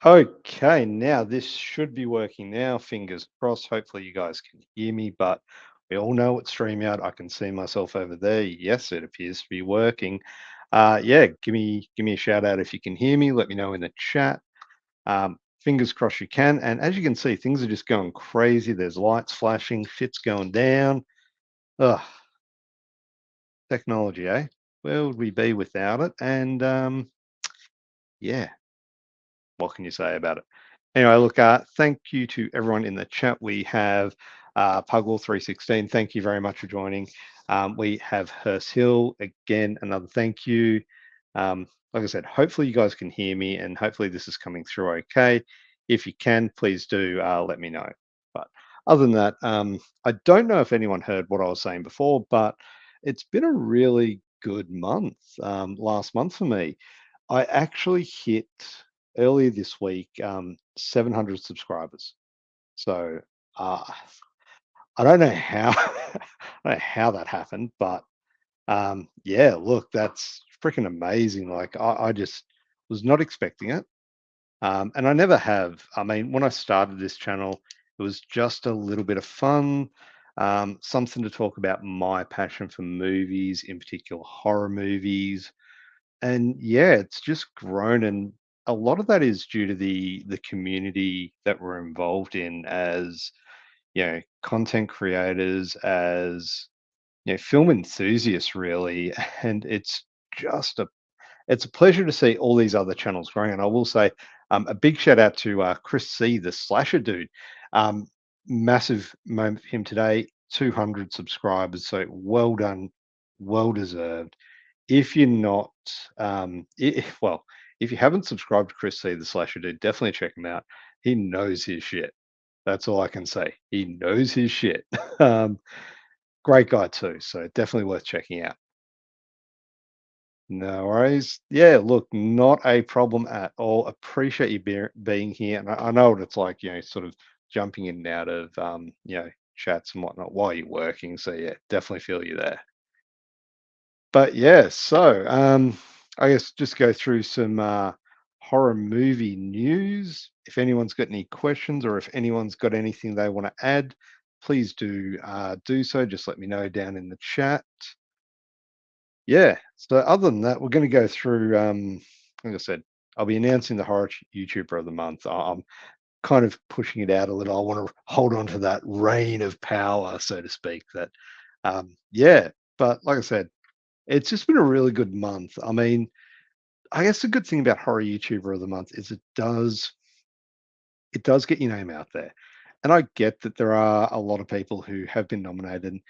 Okay, now this should be working now. Fingers crossed. Hopefully, you guys can hear me, but we all know it's StreamYard. I can see myself over there. Yes, it appears to be working. Yeah, give me a shout out if you can hear me. Let me know in the chat. Fingers crossed you can. And as you can see, things are just going crazy. There's lights flashing, shit's going down. Ugh, technology, eh? Where would we be without it? And yeah, what can you say about it? Anyway, look, thank you to everyone in the chat. We have Pugwall316. Thank you very much for joining. We have Hurst Hill again. Another thank you. Like I said, hopefully you guys can hear me, and hopefully this is coming through okay. If you can, please do let me know. But other than that, I don't know if anyone heard what I was saying before, but it's been a really good month. Last month for me, I actually hit earlier this week 700 subscribers. So uh, I don't know how I don't know how that happened, but yeah, look, that's freaking amazing. Like I just was not expecting it, and I never have. I mean, when I started this channel, it was just a little bit of fun, something to talk about my passion for movies, in particular horror movies. And yeah, it's just grown, and a lot of that is due to the community that we're involved in as, content creators, as, film enthusiasts really. And just a it's a pleasure to see all these other channels growing. And I will say, a big shout out to Chris C, the slasher dude. Um, Massive moment for him today, 200 subscribers. So well done, well deserved. If you're not, well, if you haven't subscribed to Chris C, the slasher dude, definitely check him out. He knows his shit. That's all I can say. He knows his shit. um, Great guy too. So definitely worth checking out. No worries. Yeah, look, not a problem at all. Appreciate you being here. And I know what it's like, sort of jumping in and out of, chats and whatnot while you're working. So yeah, definitely feel you there. But yeah, so I guess just go through some horror movie news. If anyone's got any questions or if anyone's got anything they want to add, please do so. Just let me know down in the chat. Yeah. So other than that, we're going to go through. Like I said, I'll be announcing the horror YouTuber of the month. I'm kind of pushing it out a little. I want to hold on to that reign of power, so to speak. That, yeah. But like I said, it's just been a really good month. I mean, I guess the good thing about horror YouTuber of the month is it does get your name out there. And I get that there are a lot of people who have been nominated and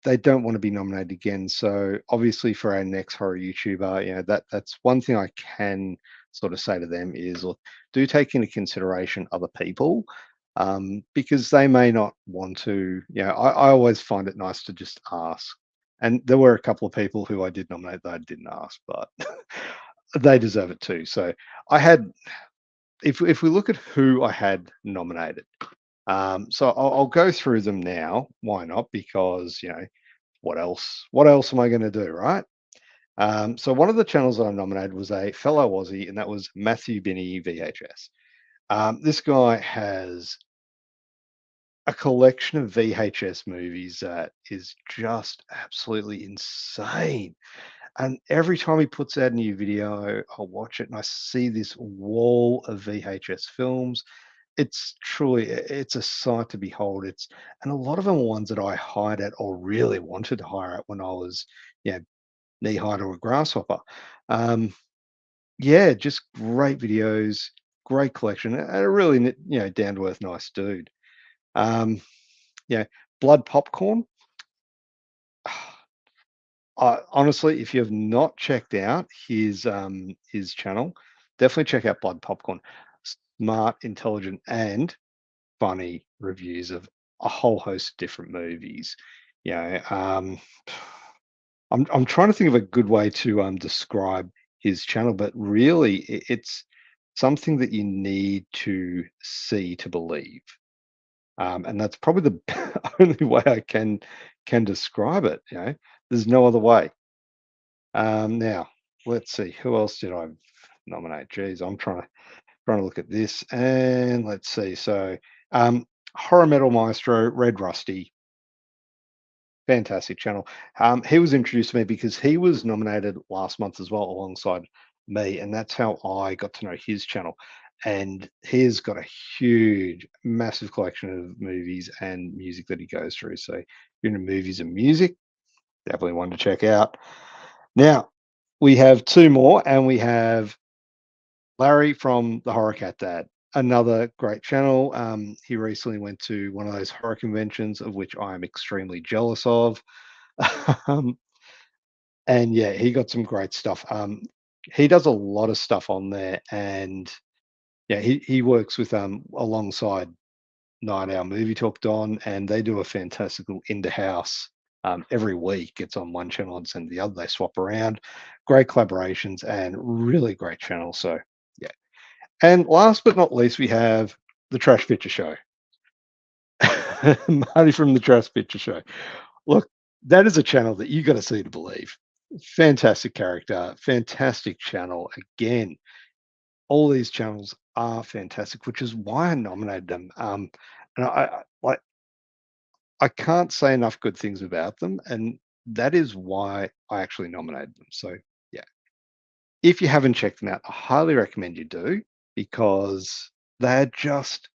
they don't want to be nominated again. So obviously for our next horror YouTuber, that's one thing I can sort of say to them is, look, do take into consideration other people. Because they may not want to, I always find it nice to just ask. And there were a couple of people who I did nominate that I didn't ask, but they deserve it too. So I had if we look at who I had nominated, so I'll go through them now. Why not? Because what else? What else am I going to do, right? So one of the channels that I nominated was a fellow Aussie, and that was Matthew Binney VHS. This guy has a collection of VHS movies that is just absolutely insane. And every time he puts out a new video, I'll watch it and I see this wall of VHS films. It's truly it's a sight to behold. And a lot of them are ones that I hired at or really wanted to hire at when I was, yeah, knee high to a grasshopper. Um, yeah, just great videos, great collection, and a really down to earth, nice dude. Um, yeah, Blood Popcorn. Honestly, if you have not checked out his channel, definitely check out Blood Popcorn. Smart, intelligent, and funny reviews of a whole host of different movies. You know, I'm trying to think of a good way to describe his channel, but really it's something that you need to see to believe. And that's probably the only way I can describe it. There's no other way. Now let's see, who else did I nominate? Geez, I'm trying to. Trying to look at this, and let's see. So, um, Horror Metal Maestro, Red Rusty, fantastic channel. He was introduced to me because he was nominated last month as well, alongside me, and that's how I got to know his channel. And he's got a huge, massive collection of movies and music that he goes through. So, if you're into movies and music, definitely one to check out. Now, we have two more, and we have Larry from the Horror Cat Dad, another great channel. He recently went to one of those horror conventions, of which I am extremely jealous of. um, and yeah, he got some great stuff. He does a lot of stuff on there, and yeah, he works with alongside Night Owl Movie Talk Don, and they do a fantastical into house every week. It's on one channel and the other. They swap around. Great collaborations and really great channel. So yeah. And last but not least, we have the Trash Picture Show. Marty from the Trash Picture Show. Look, that is a channel that you got to see to believe. Fantastic character, fantastic channel. Again, all these channels are fantastic, which is why I nominated them. And like I can't say enough good things about them, and that is why I actually nominated them. So yeah, if you haven't checked them out, I highly recommend you do because they're just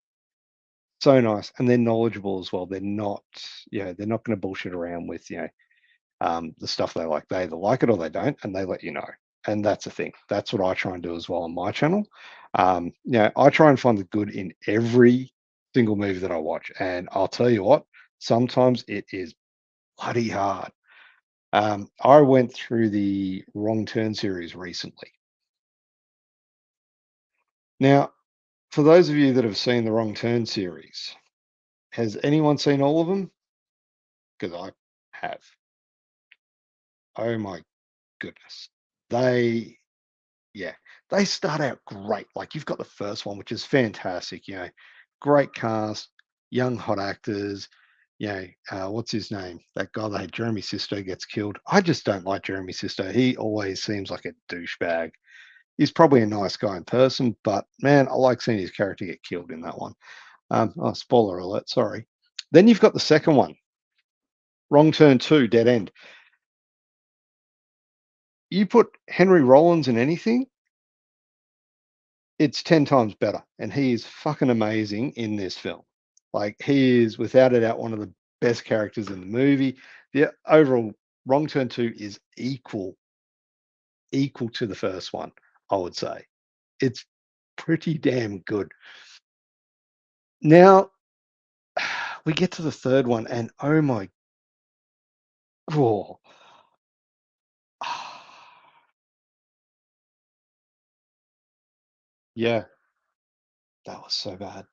so nice and they're knowledgeable as well. They're not, they're not going to bullshit around with, the stuff they like. They either like it or they don't, and they let you know. And that's the thing. That's what I try and do as well on my channel. I try and find the good in every single movie that I watch. And I'll tell you what, sometimes it is bloody hard. I went through the Wrong Turn series recently. Now, for those of you that have seen the Wrong Turn series, has anyone seen all of them? Because I have. Oh my goodness. They, yeah, they start out great. Like you've got the first one, which is fantastic. Great cast, young hot actors. What's his name? That guy that had Jeremy Sisto gets killed. I just don't like Jeremy Sisto. He always seems like a douchebag. He's probably a nice guy in person, but man, I like seeing his character get killed in that one. Spoiler alert, sorry. Then you've got the second one, Wrong Turn 2, Dead End. You put Henry Rollins in anything, it's 10 times better. And he is fucking amazing in this film. Like, he is, without a doubt, one of the best characters in the movie. The overall Wrong Turn 2 is equal to the first one, I would say. It's pretty damn good. Now, we get to the third one, and oh my god. Yeah, that was so bad.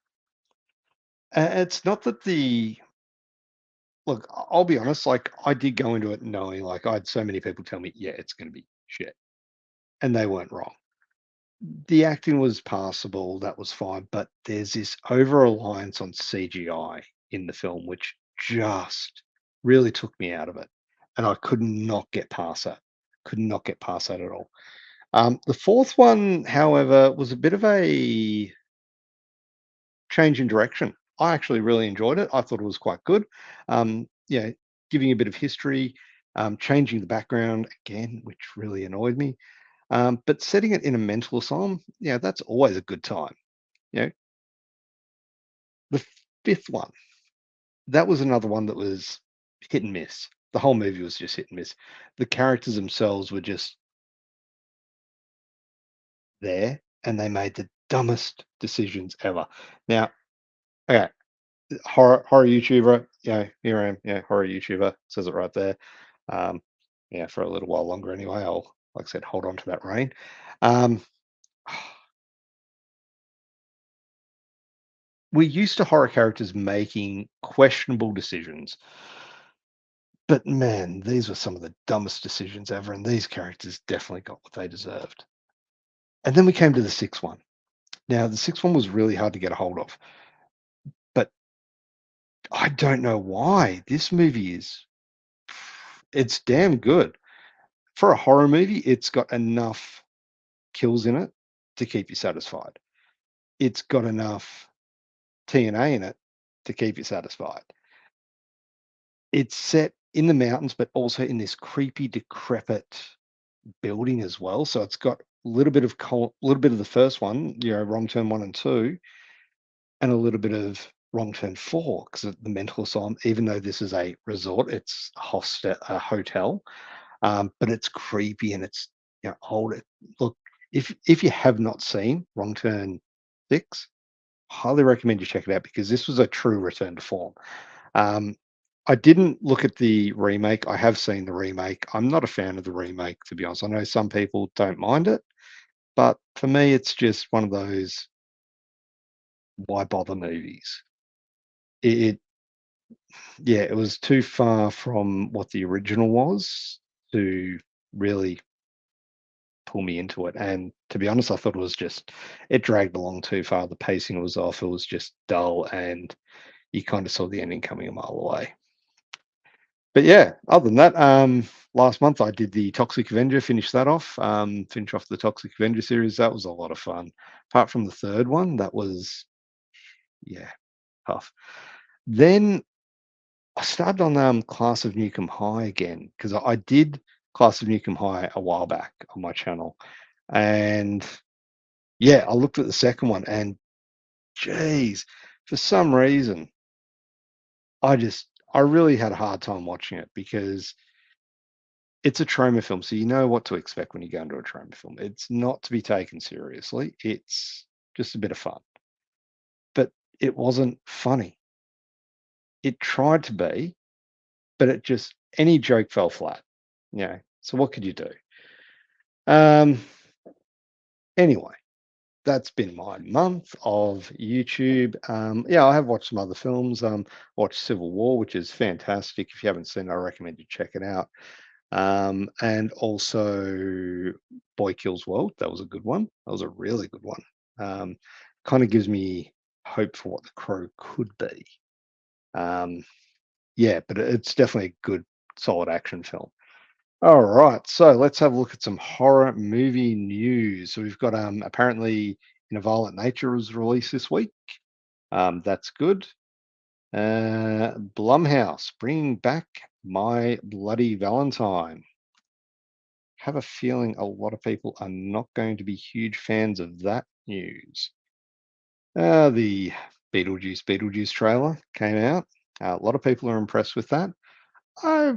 It's not that I'll be honest, like, I did go into it knowing, like, I had so many people tell me, "Yeah, it's gonna be shit," and they weren't wrong. The acting was passable, that was fine, but there's this over-reliance on CGI in the film, which just really took me out of it, and I could not get past that. Could not get past that at all. The fourth one, however, was a bit of a change in direction. I actually really enjoyed it. I thought it was quite good. Yeah, giving a bit of history, changing the background again, which really annoyed me. But setting it in a mental asylum, yeah, that's always a good time. You know, the fifth one, that was another one that was hit and miss. The whole movie was just hit and miss. The characters themselves were just there, and they made the dumbest decisions ever. Now, okay, horror YouTuber, here I am, horror YouTuber, says it right there. Um, for a little while longer anyway. I'll, like I said, hold on to that rain. Um, we're used to horror characters making questionable decisions, but man, these were some of the dumbest decisions ever, and these characters definitely got what they deserved. And then we came to the sixth one. Now, the sixth one was really hard to get a hold of, but I don't know why. This movie it's damn good. For a horror movie, it's got enough kills in it to keep you satisfied. it's got enough TNA in it to keep you satisfied. It's set in the mountains, but also in this creepy, decrepit building as well. So it's got a little bit of little bit of the first one, Wrong Turn 1 and 2, and a little bit of Wrong Turn 4 because the mental asylum. Even though this is a resort, it's a hotel, but it's creepy and it's old. Look, if you have not seen Wrong Turn 6, highly recommend you check it out because this was a true return to form. Um, I didn't look at the remake. I have seen the remake. I'm not a fan of the remake, to be honest. I know some people don't mind it, but for me, it's just one of those why bother movies. It yeah, it was too far from what the original was to really pull me into it. And to be honest, I thought it dragged along too far. The pacing was off. It was just dull, and you kind of saw the ending coming a mile away. But yeah, other than that, last month I did the Toxic Avenger, finish that off, finish off the Toxic Avenger series. That was a lot of fun. Apart from the third one, that was, yeah, tough. Then I started on Class of Nukem High again because I did Class of Nukem High a while back on my channel. And yeah, I looked at the second one and geez, for some reason, I really had a hard time watching it because it's a trauma film, so you know what to expect when you go into a trauma film. It's not to be taken seriously. It's just a bit of fun. But it wasn't funny. It tried to be, but it just any joke fell flat. So what could you do? Um anyway, that's been my month of YouTube. Yeah, I have watched some other films. Watched Civil War, which is fantastic. If you haven't seen it, I recommend you check it out. And also Boy Kills World. That was a good one. That was a really good one. Um, kind of gives me hope for what The Crow could be. Um, yeah, but it's definitely a good, solid action film. All right, so let's have a look at some horror movie news. So we've got apparently In a Violent Nature was released this week. That's good. Blumhouse bringing back My Bloody Valentine. Have a feeling a lot of people are not going to be huge fans of that news. The Beetlejuice trailer came out. A lot of people are impressed with that. I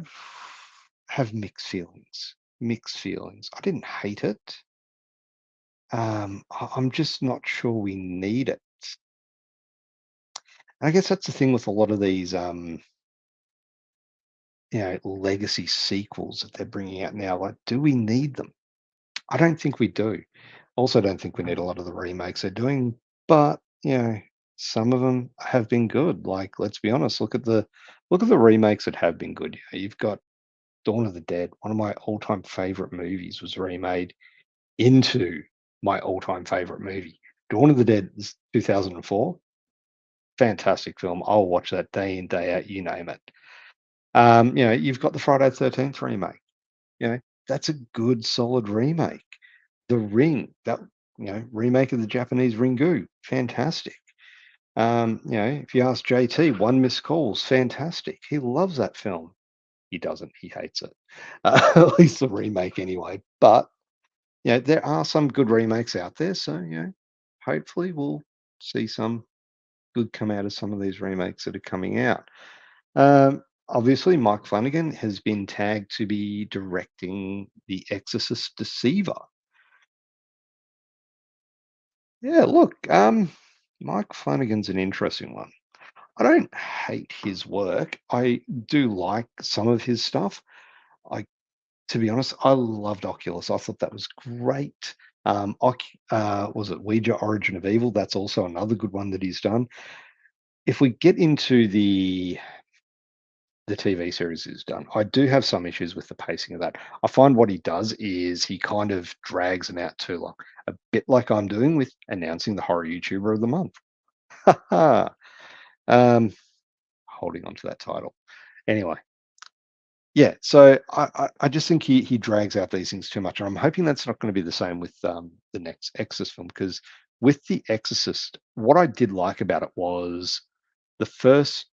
have mixed feelings. Mixed feelings. I didn't hate it. I'm just not sure we need it. And I guess that's the thing with a lot of these, legacy sequels that they're bringing out now. Like, do we need them? I don't think we do. Also, don't think we need a lot of the remakes they're doing, but some of them have been good. Like, let's be honest, look at the remakes that have been good. You've got Dawn of the Dead, one of my all-time favorite movies, was remade into my all-time favorite movie. Dawn of the Dead is 2004. Fantastic film. I'll watch that day in, day out, you name it. You've got the Friday the 13th remake. You know, that's a good, solid remake. The Ring, that remake of the Japanese Ringu, fantastic. If you ask JT, One Missed Calls, fantastic. He loves that film. He doesn't. He hates it. At least the remake anyway. But there are some good remakes out there. So hopefully we'll see some good come out of some of these remakes that are coming out. Obviously, Mike Flanagan has been tagged to be directing The Exorcist Deceiver. Yeah, look, Mike Flanagan's an interesting one. I don't hate his work. I do like some of his stuff. I, to be honest, I loved Oculus. I thought that was great. Was it Ouija Origin of Evil? That's also another good one that he's done. If we get into the TV series he's done, I do have some issues with the pacing of that. I find what he does is he kind of drags them out too long, a bit like I'm doing with announcing the horror YouTuber of the month. um, holding on to that title. Anyway, yeah. So I just think he drags out these things too much, and I'm hoping that's not going to be the same with the next Exorcist film because With The Exorcist, what I did like about it was the first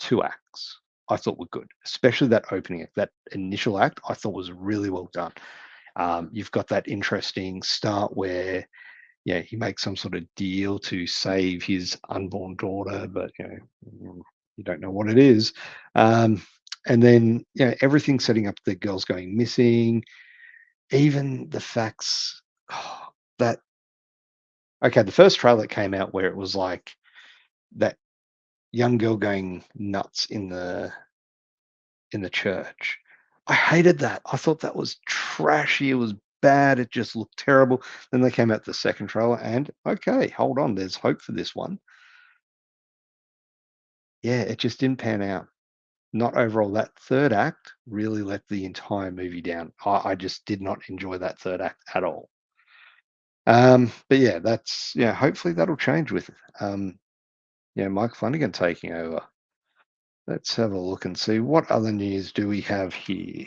2 acts I thought were good, especially that opening act. That initial act I thought was really well done. You've got that interesting start where, yeah, he makes some sort of deal to save his unborn daughter, but, you don't know what it is. Um, and then, everything setting up the girls going missing, even the facts that okay, the first trailer came out where it was like that young girl going nuts in the church. I hated that. I thought that was trashy. It was bad. It just looked terrible. Then they came out the second trailer, and okay, hold on, there's hope for this one. Yeah, it just didn't pan out. Not overall. That third act really let the entire movie down. I just did not enjoy that third act at all. But yeah, that's yeah. Hopefully that'll change with Mike Flanagan taking over. Let's have a look and see what other news do we have here.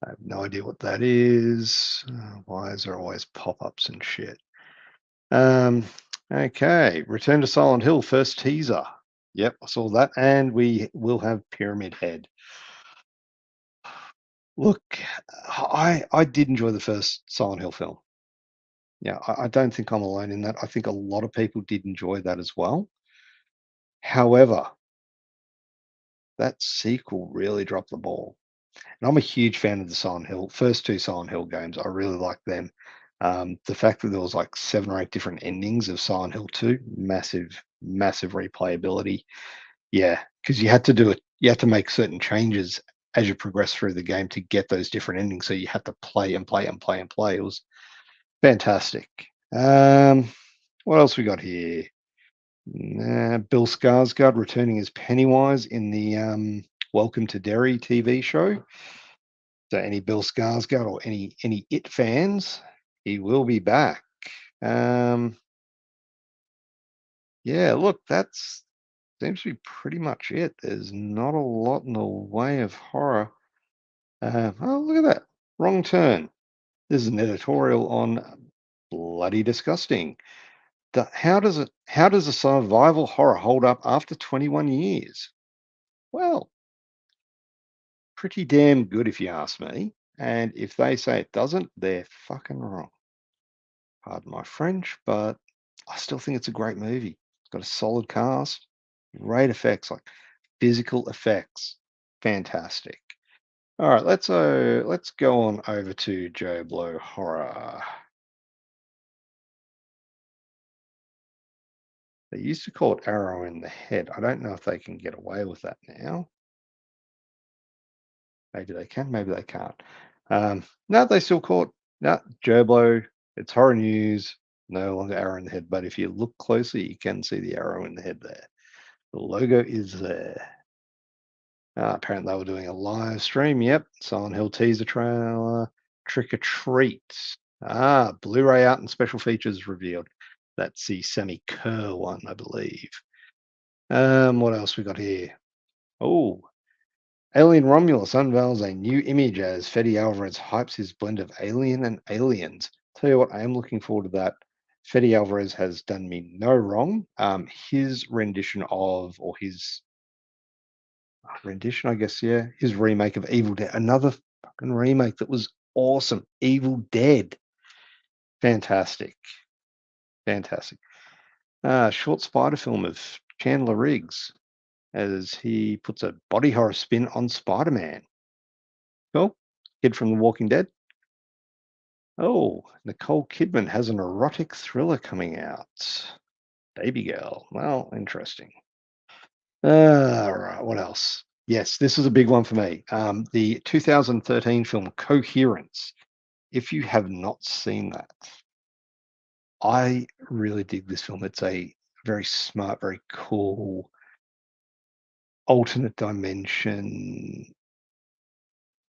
I have no idea what that is. Why is there always pop-ups and shit? Um, okay, Return to Silent Hill first teaser. Yep, I saw that, and we will have Pyramid Head. Look, I did enjoy the first Silent Hill film. Yeah, I don't think I'm alone in that. I think a lot of people did enjoy that as well. However, that sequel really dropped the ball. And I'm a huge fan of the Silent Hill first two Silent Hill games. I really like them. The fact that there was like 7 or 8 different endings of Silent Hill 2, massive, massive replayability. Yeah, because you had to do it. You had to make certain changes as you progress through the game to get those different endings. So you had to play and play and play and play. It was fantastic. Um, what else we got here? Bill Skarsgård returning as Pennywise in the Welcome to Derry TV show. So any Bill Skarsgård or any It fans, he will be back. Um, yeah, look, that's seems to be pretty much it. There's not a lot in the way of horror. Oh, look at that. Wrong turn. This is an editorial on Bloody Disgusting. How does a survival horror hold up after 21 years? Well, pretty damn good if you ask me. And if they say it doesn't, they're fucking wrong. Pardon my French, but I still think it's a great movie. It's got a solid cast, great effects, like physical effects, fantastic. All right, let's go on over to Joe Blow Horror. They used to call it Arrow in the Head. I don't know if they can get away with that now. Maybe they can, maybe they can't. No, they still call it no Joe Blow. It's horror news, no longer Arrow in the Head. But if you look closely, you can see the arrow in the head there. The logo is there. Apparently, they were doing a live stream. Yep. Silent Hill teaser trailer. Trick or Treat. Blu-ray out and special features revealed. That's the Sammy Kerr one, I believe. What else we got here? Oh, Alien Romulus unveils a new image as Fede Alvarez hypes his blend of Alien and Aliens. Tell you what, I am looking forward to that. Fede Alvarez has done me no wrong. His rendition of, or his rendition, I guess, yeah. His remake of Evil Dead, another fucking remake that was awesome. Evil Dead, fantastic, fantastic. Short spider film of Chandler Riggs as he puts a body horror spin on Spider-Man. Cool. Kid from The Walking Dead. Oh, Nicole Kidman has an erotic thriller coming out. Baby Girl. Well, interesting. All right, what else? Yes, this is a big one for me. The 2013 film Coherence. If you have not seen that, I really dig this film. It's a very smart, very cool, alternate dimension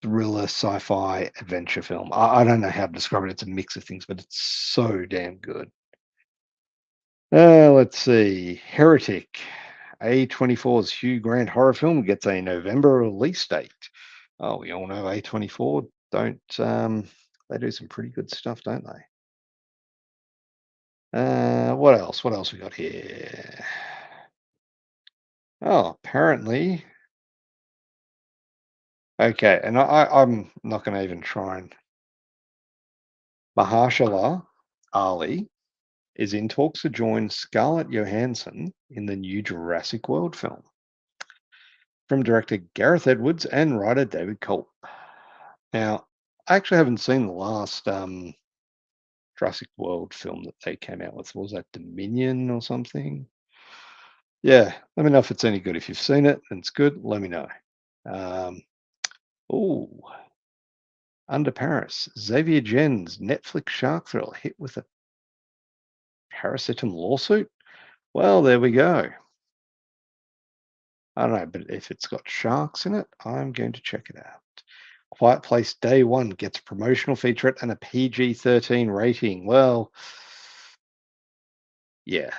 thriller, sci-fi adventure film. I don't know how to describe it. It's a mix of things, but it's so damn good. Let's see. Heretic. A24's Hugh Grant horror film gets a November release date. Oh, we all know A24 don't they do some pretty good stuff, don't they? What else? What else we got here? Oh, apparently. Okay, and I'm not going to even try and. Mahershala Ali is in talks to join Scarlett Johansson in the new Jurassic World film from director Gareth Edwards and writer David Culp. Now, I actually haven't seen the last Jurassic World film that they came out with. Was that Dominion or something? Yeah, let me know if it's any good. If you've seen it and it's good, let me know. Um, oh, Under Paris, Xavier Gen's Netflix shark thriller hit with a parasitum lawsuit. Well, there we go. I don't know, but if it's got sharks in it, I'm going to check it out. Quiet Place Day One gets a promotional featurette and a PG-13 rating. Well, yeah.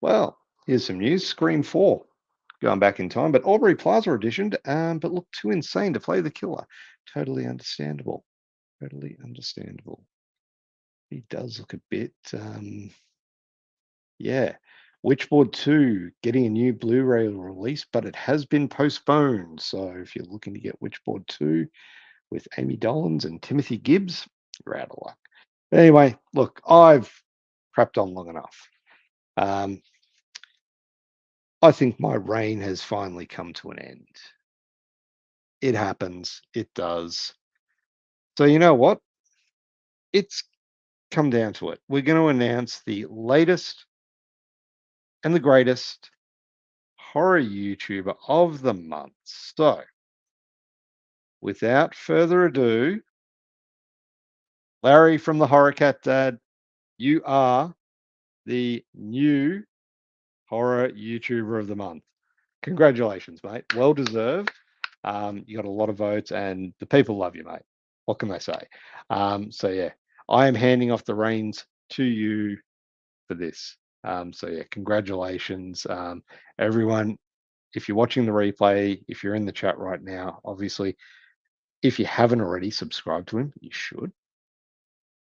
Well, here's some news. Scream 4 going back in time, but Aubrey Plaza auditioned, but looked too insane to play the killer. Totally understandable. Totally understandable. He does look a bit, yeah. Witchboard 2 getting a new Blu-ray release, but it has been postponed. So if you're looking to get Witchboard 2 with Amy Dollins and Timothy Gibbs, you're out of luck. Anyway, look, I've crapped on long enough. Um, I think my reign has finally come to an end. It happens. It does. So you know what? It's come down to it. We're going to announce the latest and the greatest horror YouTuber of the month. So without further ado, Larry from the Horror Cat Dad, you are the new horror YouTuber of the month. Congratulations, mate. Well deserved. You got a lot of votes, and the people love you, mate. What can they say? So yeah, I am handing off the reins to you for this. So yeah, congratulations, everyone. If you're watching the replay, if you're in the chat right now, obviously, if you haven't already subscribed to him, you should.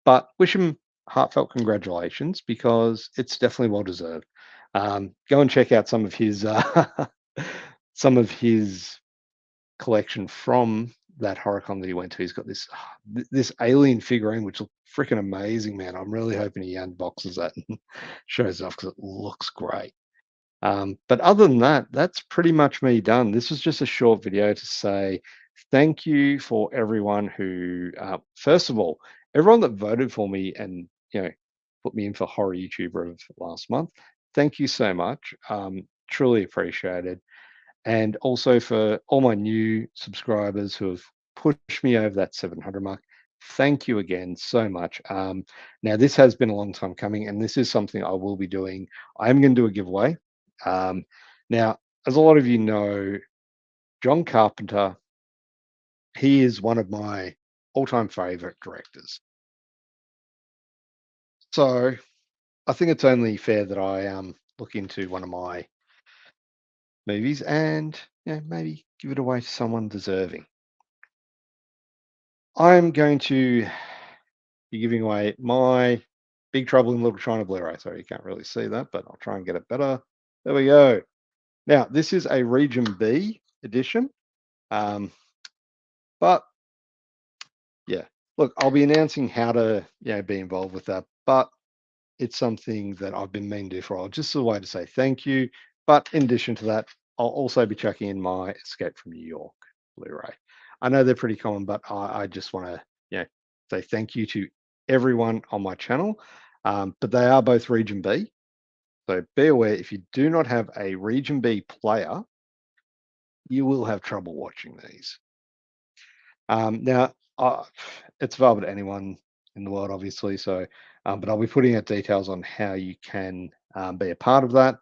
But wish him heartfelt congratulations because it's definitely well deserved. Go and check out some of his some of his collection from that horrorcon that he went to. He's got this alien figurine which looks freaking amazing, man. I'm really hoping he unboxes that and shows it off because it looks great. But other than that, that's pretty much me done. This was just a short video to say thank you for everyone who, first of all, everyone that voted for me and put me in for horror YouTuber of last month. Thank you so much. Truly appreciated. And also for all my new subscribers who have pushed me over that 700 mark. Thank you again so much. Now, this has been a long time coming, and this is something I will be doing. I'm going to do a giveaway. Um, now, as a lot of you know, John Carpenter, he is one of my all-time favorite directors. So I think it's only fair that I look into one of my movies and maybe give it away to someone deserving. I'm going to be giving away my Big Trouble in Little China Blu-ray. Sorry, you can't really see that, but I'll try and get it better. There we go. Now, this is a Region B edition. But yeah, look, I'll be announcing how to be involved with that. But it's something that I've been meaning to do for a while, just as a way to say thank you. But in addition to that, I'll also be chucking in my Escape from New York Blu-ray. I know they're pretty common, but I just want to say thank you to everyone on my channel. But they are both Region B. So be aware, if you do not have a Region B player, you will have trouble watching these. Now, it's available to anyone in the world, obviously. So, but I'll be putting out details on how you can be a part of that.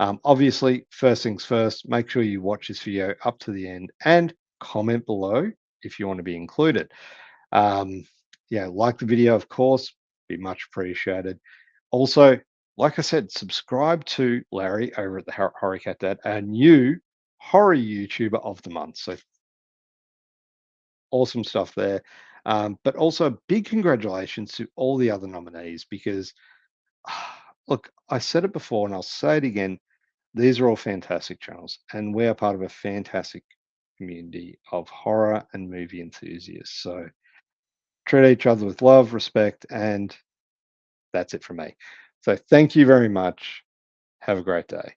Obviously, first things first, make sure you watch this video up to the end and comment below if you want to be included. Like the video, of course, be much appreciated. Also, like I said, subscribe to Larry over at the Horror Cat Dad, our new horror YouTuber of the month. So awesome stuff there. But also big congratulations to all the other nominees because, look, I said it before and I'll say it again. These are all fantastic channels, and we are part of a fantastic community of horror and movie enthusiasts. So treat each other with love, respect, and that's it from me. So thank you very much. Have a great day.